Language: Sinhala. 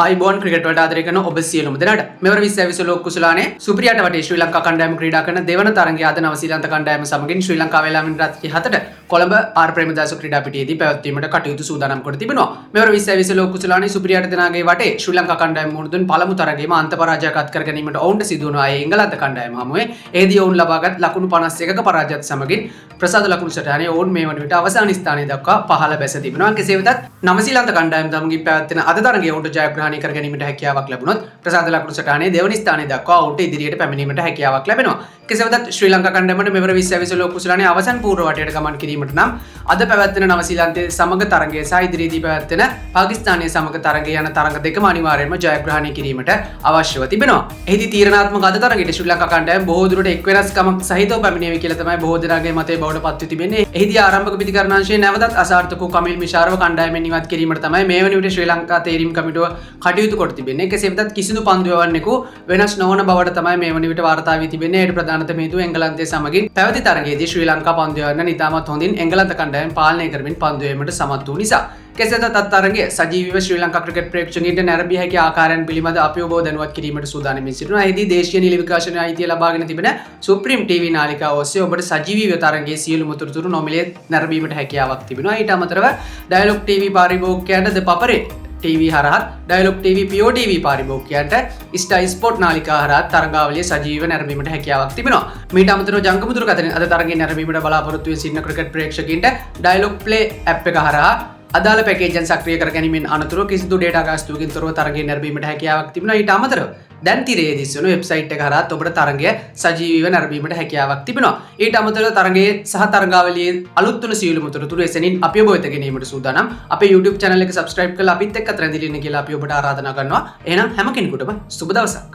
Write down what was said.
ආයිබෝන් ක්‍රිකට් වලට ආදරය කරන ඔබ සියලුම දෙනාට මෙවර 2020 ලෝක කුසලානේ සුපිරියට වටේ ශ්‍රී ලංකා කණ්ඩායම ක්‍රීඩා කරන දෙවන තරගය අද නවසීලන්ත කණ්ඩායම සමගින් ශ්‍රී ලංකා වේලාවෙන් රාත්‍රී 7ට කොළඹ ආර් ප්‍රේමදාස ක්‍රීඩා පිටියේදී පැවැත්වීමට කටයුතු සූදානම් කර තිබෙනවා. මෙවර 2020 ලෝක කුසලානේ සුපිරියට දෙනාගේ වටේ ශ්‍රී ලංකා කණ්ඩායම මුහුණ දුන් පළමු තරගයේම අන්ත පරාජයක් අත් කර ගැනීමට ඔවුන්ට සිදු වුණා. ඒ එංගලන්ත කණ්ඩායම හමුවේ එෙහිදී ඔවුන් ලබාගත් ලකුණු 51ක පරාජයත් සමගින් ප්‍රසාද ලකුණු සටහනේ ඔවුන් මේ වන විට අවසාන ස්ථානයේ දක්වා පහළ බැස තිබෙනවා. කෙසේ වෙතත් නවසීලන්ත කණ්ඩායම සමගින් පැවැත්වෙන අද තරගයේ ඔවුන්ට ජයග්‍රහණය කර ගැනීමට හැකියාවක් ලැබුණොත් ප්‍රසාද ලකුණු සටහනේ දෙවනි ස්ථානයේ දක්වා ඔවුන්ට ඉදිරියට පැමිණීමට හැකියාවක් ලැබෙනවා. කෙසේ වෙතත් ශ්‍රී ලංකා කණ්ඩායමට මෙවර 2020 ලෝක කුසලානේ අවසන් පූර්ව වටයට ගමන් කිරීමට නම් අද පැවැත්වෙන නවසීලන්තයේ සමග තරගය සහ ඉදිරියේදී පැවැත්වෙන පාකිස්තානයේ සමග තරගය යන තරග දෙකම අනිවාර්යයෙන්ම ජයග්‍රහණය කිරීමට අවශ්‍යව තිබෙනවා. එහිදී තීරණාත්මක අද තරගයට ශ්‍රී ලංකා කණ්ඩායම බොහෝ දුරට එක් වෙනස්කමක් සහිතව පැමිණෙවි කියලා තමයි බොහෝ දෙනාගේ මතය බවට පත්ව තිබෙන්නේ. එහිදී ආරම්භක පිතිකරණාංශයේ නැවතත් අසාර්ථක වූ කමිල් මිශාරව කණ්ඩායමෙන් ඉවත් කිරීමට තමයි මේ වන විට ශ්‍රී ලංකා තේරීම් කමිටුව කටයුතු කොට තිබෙන්නේ. කෙසේ වෙතත් කිසිදු පන්දු යවන්නෙකු වෙනස් නොවන බවට තමයි මේ වන විට වාර්තා වී තිබෙන්නේ. ඒට ප්‍රධානතම හේතුව එංගලන්තයේ සමගින් පැවති තරගයේදී ශ්‍රී ලංකා පන්දු යවන්න ඉතාමත් හොඳින් එංගලන්ත කණ්ඩායම පාලනය කරමින් පන්දු යවීමට සමත් වූ නිසා. කෙසේ වෙතත් තරගය සජීවීව ශ්‍රී ලංකා ක්‍රිකට් ප්‍රේක්ෂකයන්ට නැරඹිය හැකි ආකාරයන් පිළිබඳ අපි ඔබව දැනුවත් කිරීමට සූදානම් සිටිනවා. එහිදී දේශීය නිල විකාශන අයිතිය ලබාගෙන තිබෙන සුප්‍රීම් ටීවී නාලිකාව ඔස්සේ ඔබට සජීවීව තරගයේ සියලුම තොරතුරු නොමිලේ නැරඹීමට හැකියාවක් තිබෙනවා. ඊට අමතරව ඩයලොග් ටීවී පාරිභෝගිකයන්ට ද පපරේ ටීවී හරහත් ඩයලොග් ටීවී POTV පාරිභෝගිකයන්ට ස්ටයි ස්පෝර්ට් නාලිකා හරහත් තරගාවලිය සජීවීව නැරඹීමට හැකියාවක් තිබෙනවා. මීට අමතරව ජංගම දුරකථනයෙන් අද තරගයේ නැරඹීමට බලාපොරොත්තු වී සිටින ක්‍රිකට් ප්‍රේක්ෂකයන්ට ඩයලොග් ප්ලේ ඇප් එක හරහා අදාළ පැකේජයන් සක්‍රිය කර ගැනීමෙන් අනතුරුව කිසිදු ඩේටා ගාස්තුවකින් තොරව තරගයේ නැරඹීමට හැකියාවක් තිබෙනවා. ඊට අමතරව දැන් තිරයේ දිස්වන වෙබ්සයිට් එක හරහා ඔබට තරගය සජීවීව නැරඹීමට හැකියාවක් තිබෙනවා. ඊට අමතරව තරගයේ සහ තරගාවලියේ අලුත් වන සියලුම තොරතුරු එසැනින් අපි ඔබ වෙත ගෙනීමට සූදානම්. අපේ YouTube channel එක subscribe කරලා අපිත් එක්ක රැඳිලා ඉන්න කියලා අපි ඔබට ආරාධනා කරනවා. එහෙනම් හැම කෙනෙකුටම සුබ දවසක්.